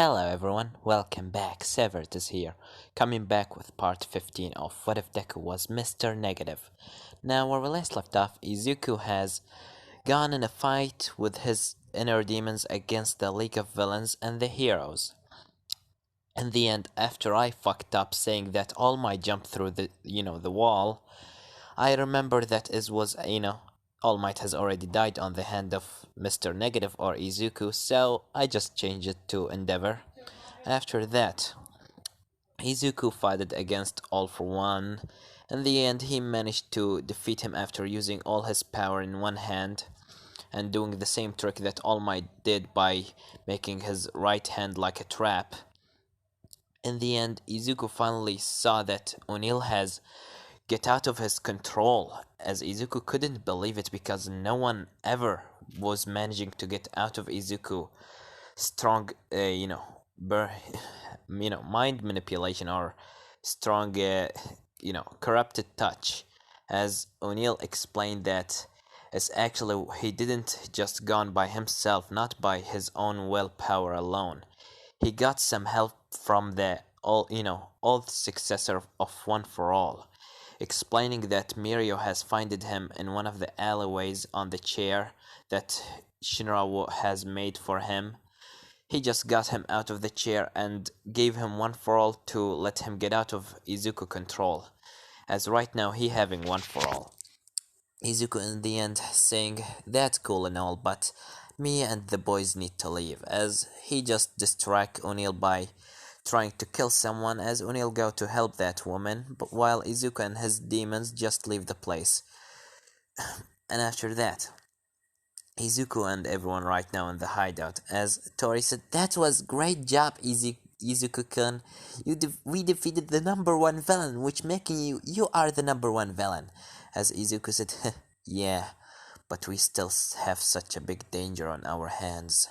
Hello everyone, welcome back. Severt is here, coming back with part 15 of What If Deku Was Mr. Negative. Now, where we last left off, Izuku has gone in a fight with his inner demons against the League of Villains and the heroes. In the end, after I fucked up saying that All Might jump through the wall, I remember that it was, All Might has already died on the hand of Mr. Negative or Izuku, so I just changed it to Endeavor. After that, Izuku fought against All for One. In the end, he managed to defeat him after using all his power in one hand and doing the same trick that All Might did by making his right hand like a trap. In the end, Izuku finally saw that O'Neil has get out of his control, as Izuku couldn't believe it because no one ever was managing to get out of Izuku strong, mind manipulation or strong, corrupted touch. As O'Neil explained that it's actually he didn't just gone by himself, not by his own willpower alone. He got some help from the old successor of One for All, explaining that Mirio has finded him in one of the alleyways on the chair that Shinra has made for him. He just got him out of the chair and gave him One for All to let him get out of Izuku control, as right now he having One for All. Izuku in the end saying, "That's cool and all, but me and the boys need to leave," as he just distract O'Neil by trying to kill someone, as O'Neil go to help that woman, but while Izuku and his demons just leave the place. And after that, Izuku and everyone right now in the hideout, as Tori said, "That was great job, Izuku-kun. We defeated the number one villain, which making you are the number one villain." As Izuku said, "Yeah, but we still have such a big danger on our hands."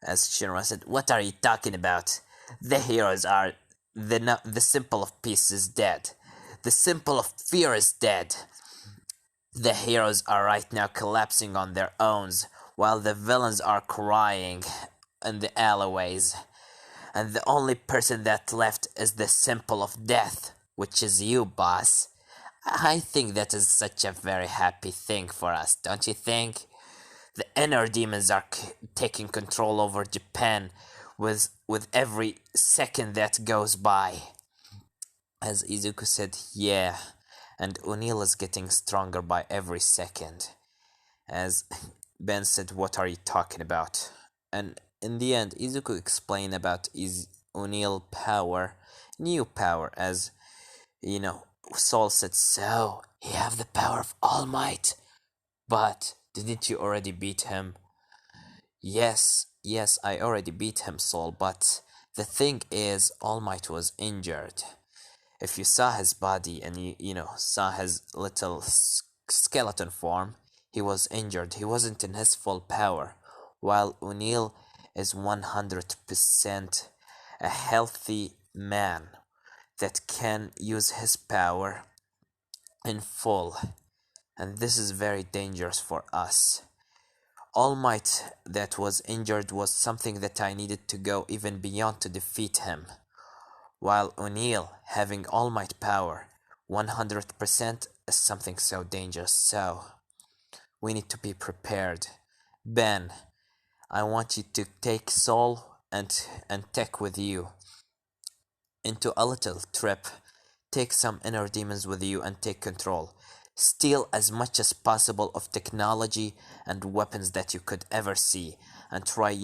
As Shinra said, "What are you talking about? The heroes are the symbol of peace is dead. The symbol of fear is dead. The heroes are right now collapsing on their owns, while the villains are crying in the alleyways. And the only person that left is the symbol of death, which is you, boss. I think that is such a very happy thing for us, don't you think? The inner demons are taking control over Japan with every second that goes by." As Izuku said, "Yeah, and O'Neil is getting stronger by every second." As Ben said, "What are you talking about?" And in the end, Izuku explained about O'Neil power, new power, as Saul said, "So, you have the power of All Might, but didn't you already beat him?" Yes, I already beat him, Saul, but the thing is, All Might was injured. If you saw his body and you saw his little skeleton form, he was injured. He wasn't in his full power, while O'Neil is 100% a healthy man that can use his power in full, and this is very dangerous for us. All Might that was injured was something that I needed to go even beyond to defeat him, while O'Neil having All Might power 100% is something so dangerous, so we need to be prepared. Ben, I want you to take Soul and Tech with you into a little trip. Take some inner demons with you and take control. Steal as much as possible of technology and weapons that you could ever see, and try,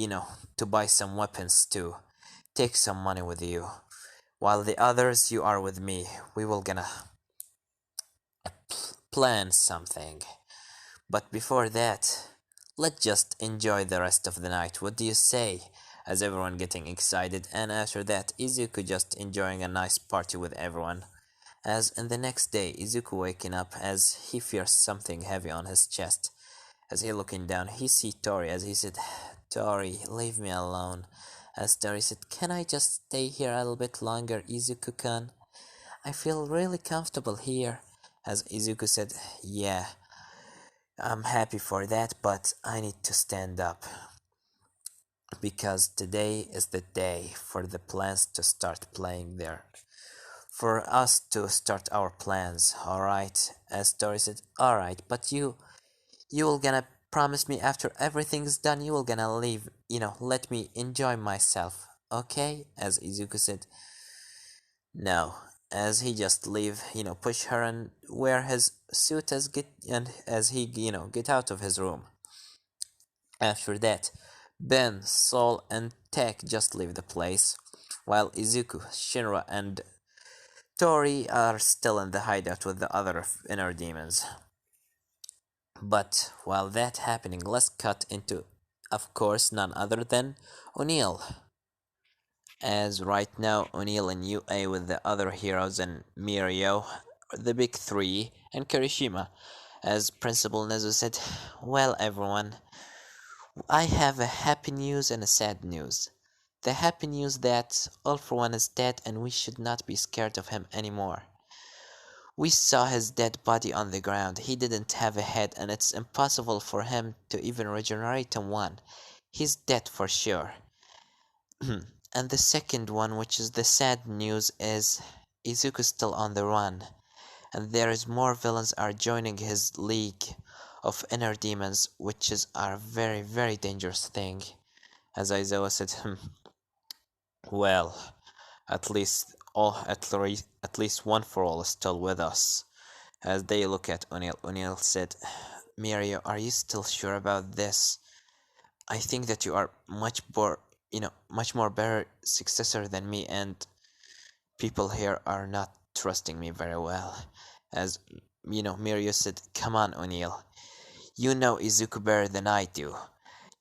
to buy some weapons too. Take some money with you. While the others, you are with me. We will gonna plan something. But before that, let's just enjoy the rest of the night. What do you say?" As everyone getting excited, and after that, Izuku just enjoying a nice party with everyone. As in the next day, Izuku waking up as he feels something heavy on his chest. As he looking down, he see Tori, as he said, "Tori, leave me alone." As Tori said, "Can I just stay here a little bit longer, Izuku-kun? I feel really comfortable here." As Izuku said, "Yeah, I'm happy for that, but I need to stand up." because today is the day for the plans to start playing there. For us to start our plans, alright? As Tori said, alright, but you will gonna promise me after everything's done, you will gonna leave, let me enjoy myself, okay? As Izuku said, no. As he just leave, push her and wear his suit as he, get out of his room. After that, Ben, Sol, and Tech just leave the place, while Izuku, Shinra, and Tori are still in the hideout with the other inner demons. But while that happening, let's cut into, of course, none other than O'Neill. As right now, O'Neill and UA with the other heroes and Mirio, the big three, and Kirishima. As Principal Nezu said, well, everyone, I have a happy news and a sad news. The happy news that All for One is dead and we should not be scared of him anymore. We saw his dead body on the ground. He didn't have a head and it's impossible for him to even regenerate in one. He's dead for sure. And the second one, which is the sad news, is Izuku's still on the run. And there is more villains are joining his league of inner demons, which is a very, very dangerous thing. As Aizawa said, well, at least one for all is still with us. As they look at O'Neill, O'Neill said, Mirio, are you still sure about this? I think that you are much more better successor than me, and people here are not trusting me very well. As Mirio said, come on, O'Neill. You know Izuku better than I do.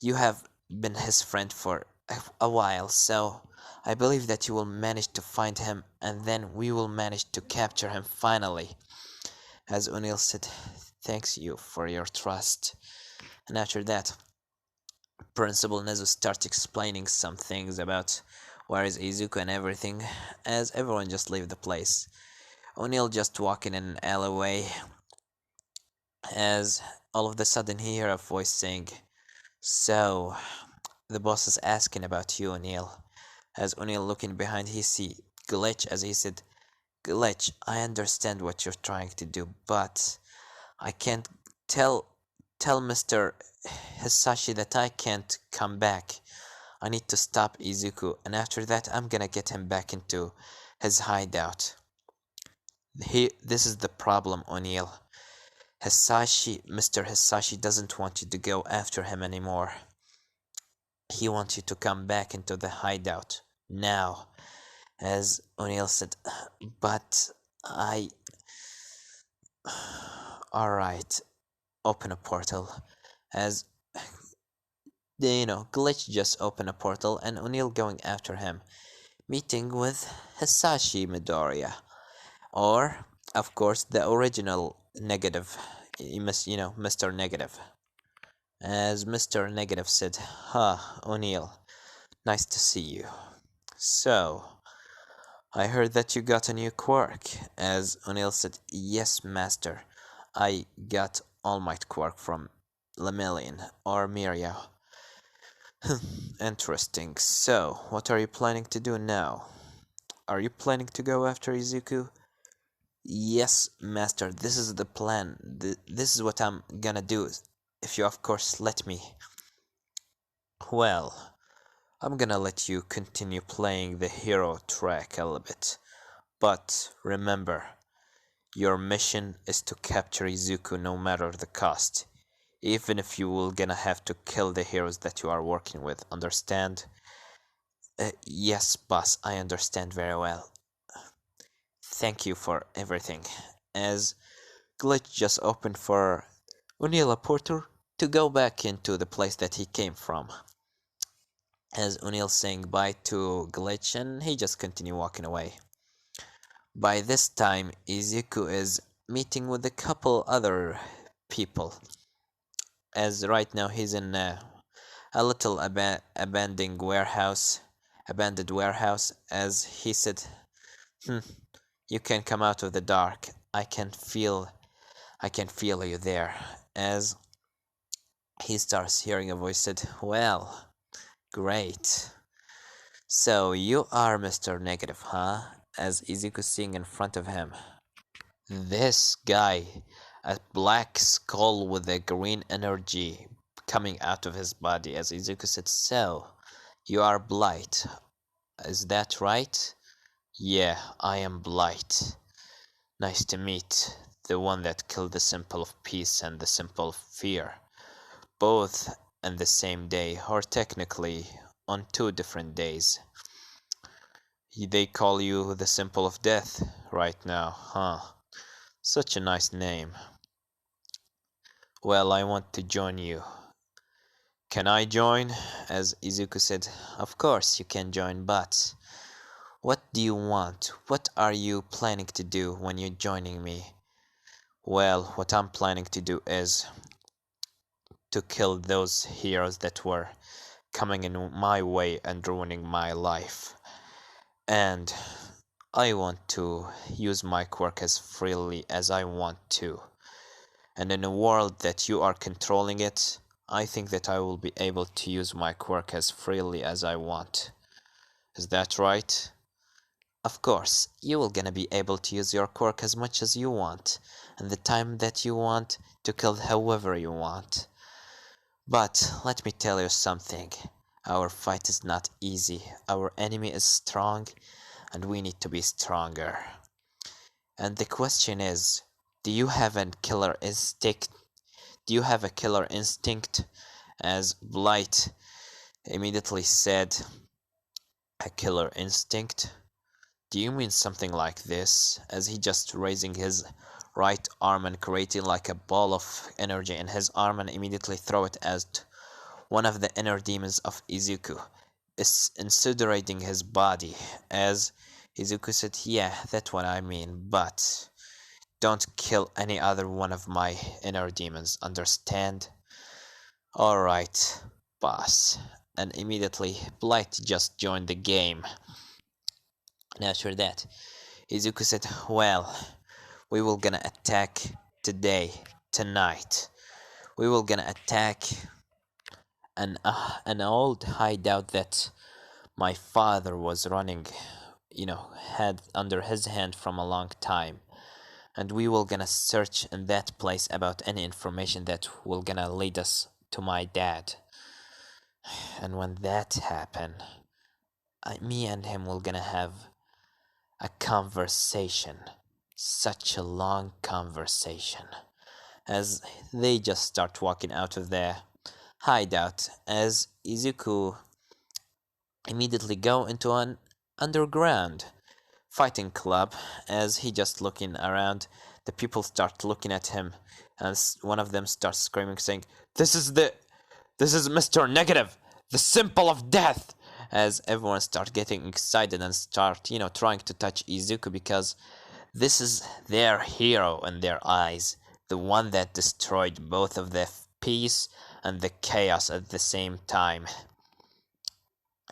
You have been his friend for a while, so I believe that you will manage to find him, and then we will manage to capture him finally. As O'Neill said, thanks you for your trust. And after that, Principal Nezu starts explaining some things about where is Izuku and everything, as everyone just leave the place. O'Neill just walking in an alleyway, as all of a sudden he hear a voice saying, so, the boss is asking about you, O'Neill. As O'Neill looking behind, he see Glitch, as he said, Glitch, I understand what you're trying to do, but I can't tell Mr. Hisashi that I can't come back. I need to stop Izuku, and after that I'm gonna get him back into his hideout. This is the problem, O'Neill. Mr. Hisashi doesn't want you to go after him anymore. He wants you to come back into the hideout, now. As O'Neill said, but I... Alright, open a portal. As Glitch just opened a portal and O'Neill going after him, meeting with Hisashi Midoriya, or of course the original negative, Mr. Negative. As Mr. Negative said, O'Neill, nice to see you. So, I heard that you got a new quirk. As O'Neill said, yes, master. I got All Might quirk from Lemillion, or Mirio. Interesting. So, what are you planning to do now? Are you planning to go after Izuku? Yes, master, this is the plan. This is what I'm gonna do, if you of course let me. Well, I'm gonna let you continue playing the hero track a little bit. But remember, your mission is to capture Izuku no matter the cost. Even if you will gonna have to kill the heroes that you are working with, understand? Yes, boss, I understand very well. Thank you for everything. As Glitch just opened for O'Neill a portal to go back into the place that he came from. As O'Neill saying bye to Glitch and he just continue walking away. By this time, Izuku is meeting with a couple other people. As right now he's in a little abandoned warehouse, as he said, you can come out of the dark. I can feel you there. As he starts hearing a voice said, well, Great. So you are Mr. Negative, huh? As Izuku seeing in front of him. This guy, a black skull with a green energy coming out of his body, as Izuku said, so, you are Blight, is that right? Yeah, I am Blight. Nice to meet the one that killed the symbol of peace and the symbol of fear, both on the same day, or technically on two different days. They call you the symbol of death right now, huh? Such a nice name. Well, I want to join you. Can I join? As Izuku said, of course you can join, but what do you want? What are you planning to do when you're joining me? Well, what I'm planning to do is to kill those heroes that were coming in my way and ruining my life. And I want to use my quirk as freely as I want to. And in a world that you are controlling it, I think that I will be able to use my quirk as freely as I want. Is that right? Of course, you will gonna be able to use your quirk as much as you want, and the time that you want, to kill however you want. But let me tell you something. Our fight is not easy. Our enemy is strong, and we need to be stronger. And the question is, do you have a killer instinct? Do you have a killer instinct? As Blight immediately said, a killer instinct? Do you mean something like this? As he just raising his right arm and creating like a ball of energy in his arm and immediately throw it at one of the inner demons of Izuku, is incinerating his body. As Izuku said, yeah, that's what I mean, but don't kill any other one of my inner demons, understand? Alright, boss. And immediately, Blight just joined the game. And after that, Izuku said, well, we will gonna attack today, tonight. We will gonna attack an old hideout that my father was running, had under his hand from a long time. And we will gonna search in that place about any information that will gonna lead us to my dad. And when that happen, me and him will gonna have a conversation, such a long conversation, as they just start walking out of their hideout, as Izuku immediately go into an underground fighting club. As he just looking around, the people start looking at him, and one of them starts screaming, saying, this is Mr. Negative, the symbol of death. As everyone start getting excited and start, trying to touch Izuku, because this is their hero in their eyes, the one that destroyed both of the peace and the chaos at the same time.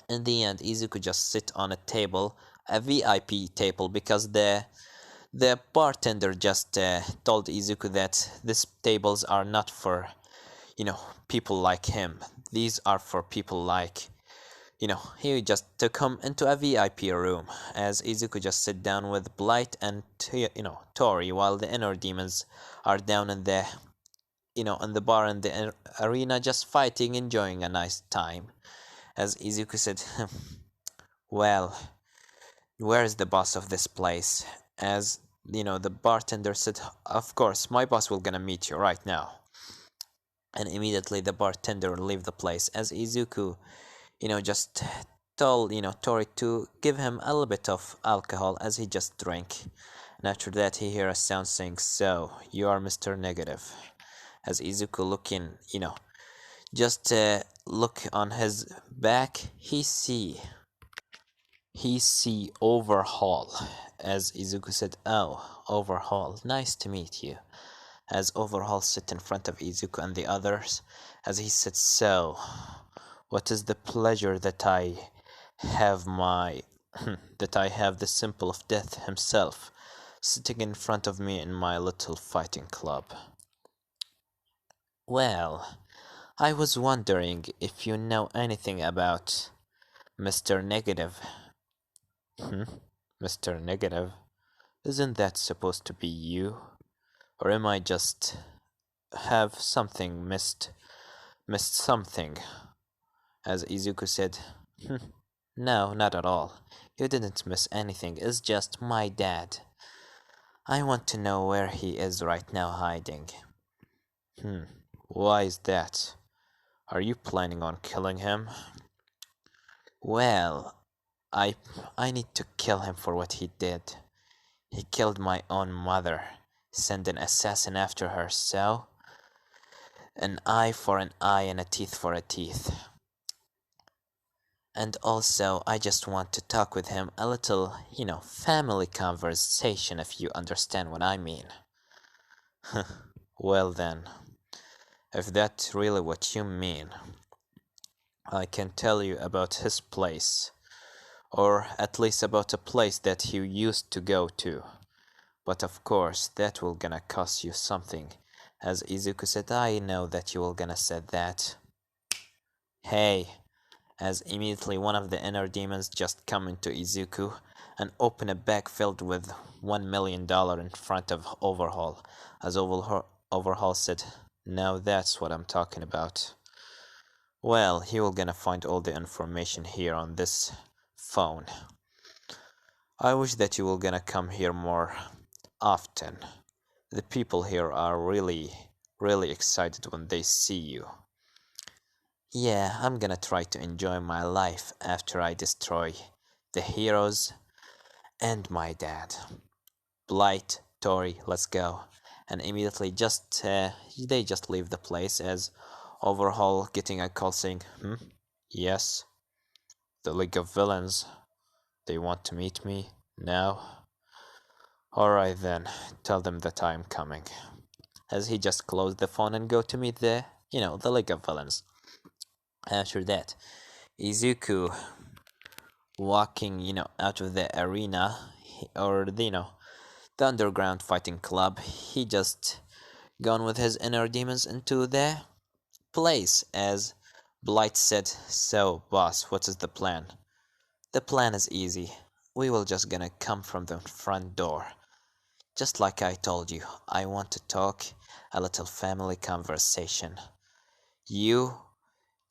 In the end, Izuku just sit on a table, a VIP table, because the bartender just told Izuku that these tables are not for, people like him. These are for people like, he just took him into a VIP room, as Izuku just sit down with Blight and, Tori, while the inner demons are down in the, in the bar in the arena, just fighting, enjoying a nice time. As Izuku said, well, where is the boss of this place? As, the bartender said, of course, my boss will gonna meet you right now. And immediately the bartender leave the place, as Izuku, just told, Tori to give him a little bit of alcohol as he just drank. And after that he hear a sound saying, so, you are Mr. Negative. As Izuku looking, just look on his back, he see Overhaul. As Izuku said, oh, Overhaul, nice to meet you. As Overhaul sit in front of Izuku and the others, as he said, so, what is the pleasure that I have that I have the symbol of death himself sitting in front of me in my little fighting club? Well, I was wondering if you know anything about Mr. Negative. Hmm? Mr. Negative? Isn't that supposed to be you? Or am I just have something missed something? As Izuku said, no, not at all. You didn't miss anything, it's just my dad. I want to know where he is right now hiding. Hmm, why is that? Are you planning on killing him? Well, I I need to kill him for what he did. He killed my own mother, sent an assassin after her, so an eye for an eye and a teeth for a teeth. And also, I just want to talk with him a little, family conversation, if you understand what I mean. Well then, if that's really what you mean, I can tell you about his place, or at least about a place that he used to go to. But of course, that will gonna cost you something. As Izuku said, I know that you will gonna said that. Hey, as immediately one of the inner demons just come into Izuku and open a bag filled with $1 million in front of Overhaul. As Overhaul said, now that's what I'm talking about. Well, he will gonna find all the information here on this phone. I wish that you will gonna come here more often. The people here are really excited when they see you. Yeah, I'm gonna try to enjoy my life after I destroy the heroes and my dad. Blight, Tori, let's go. And immediately they just leave the place as Overhaul getting a call saying, Yes, the League of Villains. They want to meet me now. Alright then, tell them that I'm coming. As he just closed the phone and go to meet the League of Villains. After that, Izuku walking, out of the arena or the underground fighting club, he just gone with his inner demons into the place as Blight said, so boss, what is the plan? The plan is easy. We will just gonna come from the front door. Just like I told you, I want to talk a little family conversation. You,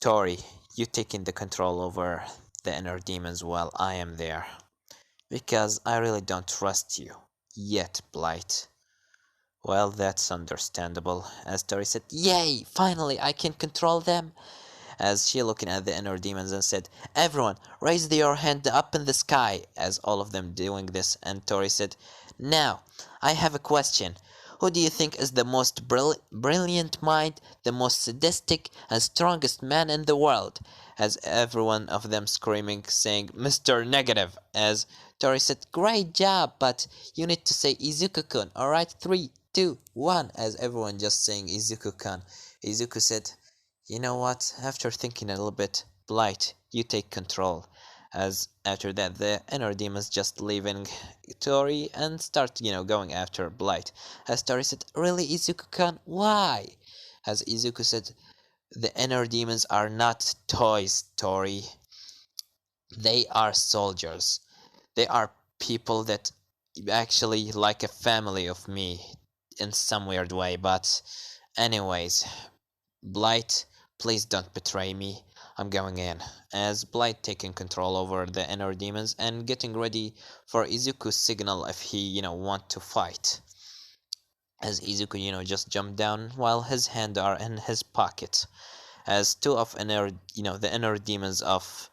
Tori, you taking the control over the inner demons while I am there. Because I really don't trust you. Yet, Blight. Well, that's understandable. As Tori said, yay! Finally, I can control them! As she looking at the inner demons and said, everyone, raise your hand up in the sky! As all of them doing this, and Tori said, now, I have a question. Who do you think is the most brilliant mind, the most sadistic and strongest man in the world? As every one of them screaming, saying, Mr. Negative! As Tori said, great job, but you need to say Izuku-kun, alright? 3, 2, 1, as everyone just saying Izuku-kun. Izuku said, you know what, after thinking a little bit, Blight, you take control. As after that, the inner demons just leaving Tori and start, going after Blight. As Tori said, really, Izuku-kun, why? As Izuku said, the inner demons are not toys, Tori. They are soldiers. They are people that actually like a family of me in some weird way, but anyways, Blight, please don't betray me. I'm going in. As Blight taking control over the inner demons and getting ready for Izuku's signal if he, want to fight. As Izuku, just jumped down while his hands are in his pocket. As two of the inner demons of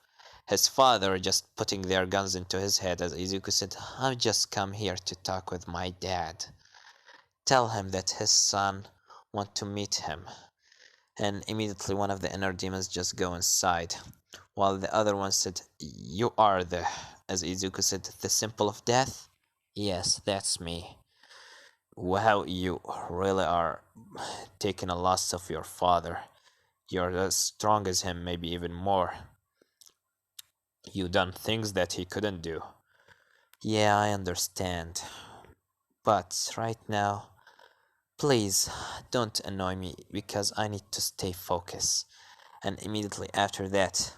his father just putting their guns into his head as Izuku said, I've just come here to talk with my dad. Tell him that his son want to meet him. And immediately one of the inner demons just go inside, while the other one said, you are as Izuku said, the symbol of death? Yes, that's me. Wow, you really are taking a loss of your father. You're as strong as him, maybe even more. You done things that he couldn't do. Yeah, I understand. But right now, Please, don't annoy me because I need to stay focused. And immediately after that,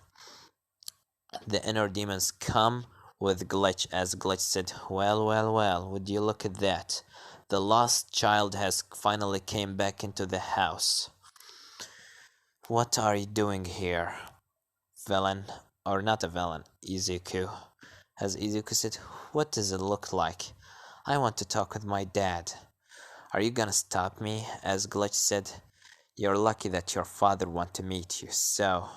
the inner demons come with Glitch as Glitch said, well, well, well, would you look at that? The lost child has finally came back into the house. What are you doing here, villain? Or not a villain, Izuku. As Izuku said, what does it look like? I want to talk with my dad. Are you gonna stop me? As Glitch said, you're lucky that your father want to meet you, so...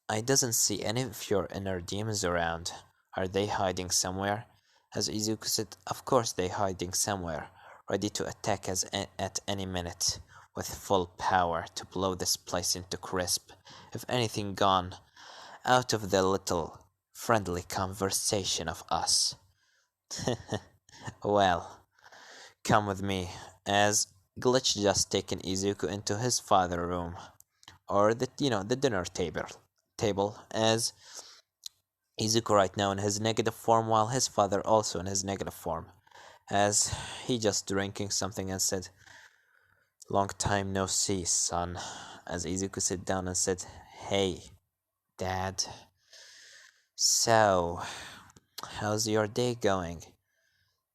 I doesn't see any of your inner demons around. Are they hiding somewhere? As Izuku said, of course they hiding somewhere, ready to attack us at any minute, with full power to blow this place into crisp, if anything gone out of the little friendly conversation of us. Well, come with me, as Glitch just taken Izuku into his father room, or the dinner table, as Izuku right now in his negative form, while his father also in his negative form, as he just drinking something and said, long time no see, son. As Izuku sat down and said, hey, dad. So, how's your day going?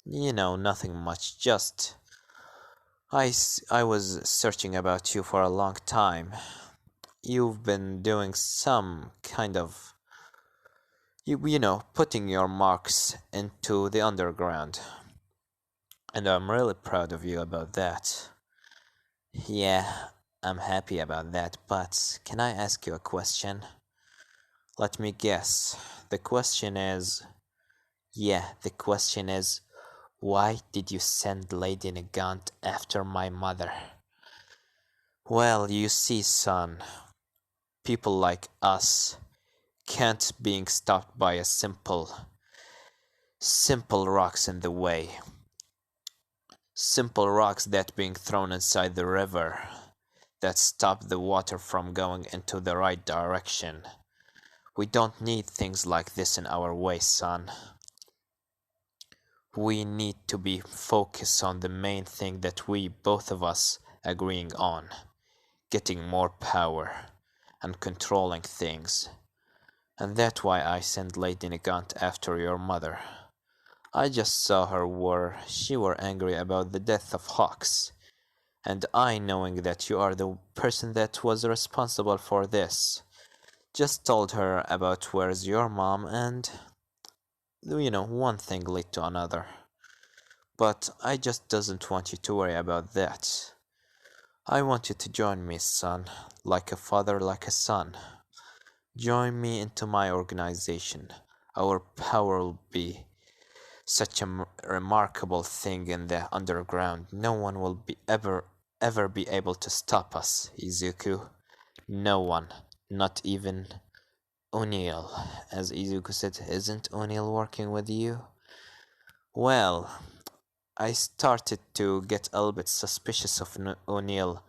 Nothing much, just... I was searching about you for a long time. You've been doing some kind of... putting your marks into the underground. And I'm really proud of you about that. Yeah, I'm happy about that, but can I ask you a question? Let me guess. The question is... the question is, why did you send Lady Nagant after my mother? Well, you see, son, people like us can't being stopped by a simple rocks in the way. Simple rocks that being thrown inside the river that stop the water from going into the right direction. We don't need things like this in our way, son. We need to be focused on the main thing that we, both of us, agreeing on. Getting more power and controlling things. And that's why I sent Lady Nagant after your mother. I just saw her where she were angry about the death of Hawks. And I, knowing that you are the person that was responsible for this, just told her about where's your mom, and one thing led to another. But I just doesn't want you to worry about that. I want you to join me, son, like a father, like a son. Join me into my organization. Our power will be such a remarkable thing in the underground. No one will be ever be able to stop us, Izuku. No one, not even O'Neill. As Izuku said, isn't O'Neill working with you? Well, I started to get a little bit suspicious of O'Neill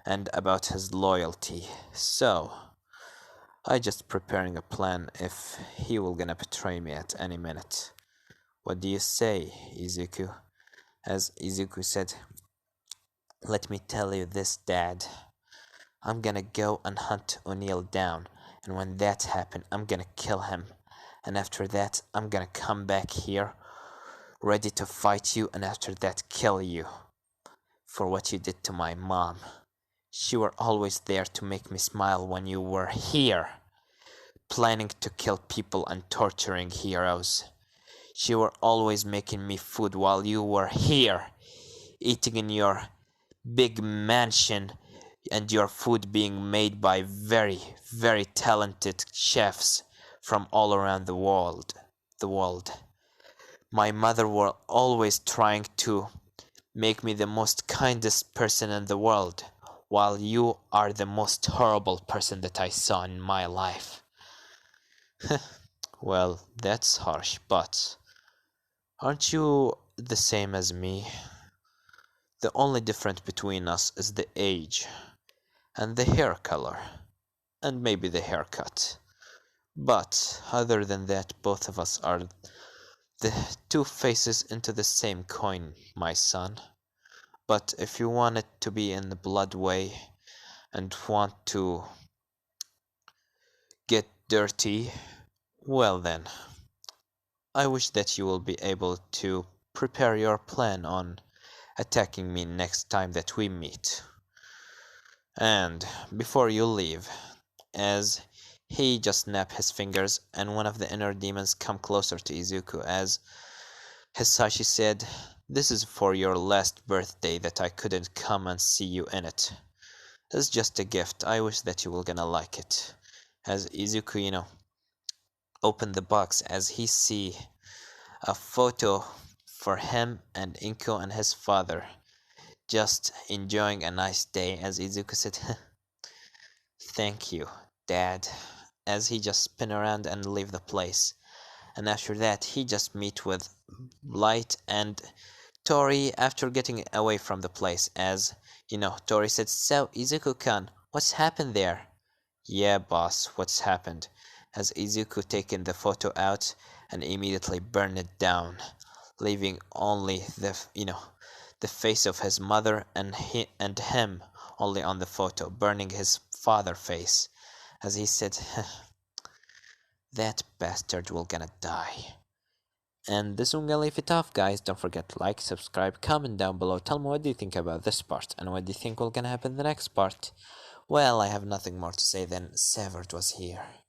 and about his loyalty. So, I just preparing a plan if he will gonna betray me at any minute. What do you say, Izuku? As Izuku said, let me tell you this, Dad. I'm gonna go and hunt O'Neill down, and when that happens, I'm gonna kill him. And after that, I'm gonna come back here, ready to fight you, and after that, kill you. For what you did to my mom. She were always there to make me smile when you were here, planning to kill people and torturing heroes. She were always making me food while you were here, eating in your big mansion, and your food being made by very, very talented chefs from all around the world. My mother were always trying to make me the most kindest person in the world, while you are the most horrible person that I saw in my life. Well, that's harsh, but aren't you the same as me? The only difference between us is the age, and the hair color, and maybe the haircut. But other than that, both of us are the two faces into the same coin, my son. But if you want it to be in the blood way and want to get dirty, well then, I wish that you will be able to prepare your plan on attacking me next time that we meet. And before you leave, as he just snapped his fingers and one of the inner demons come closer to Izuku as Hisashi said, "This is for your last birthday that I couldn't come and see you in it. It's just a gift. I wish that you were gonna like it." As Izuku, opened the box as he see a photo for him and Inko and his father just enjoying a nice day, as Izuku said, "Thank you, Dad," as he just spin around and leave the place. And after that, he just meet with Light and Tori after getting away from the place, as, Tori said, "So, Izuku-kun, what's happened there?" "Yeah, boss, what's happened?" As Izuku taken the photo out and immediately burned it down, leaving only the face of his mother and him only on the photo, burning his father face, as he said, "That bastard will gonna die." And this one gonna leave it off, guys. Don't forget to like, subscribe, comment down below. Tell me what do you think about this part and what do you think will gonna happen in the next part. Well, I have nothing more to say than Severed was here.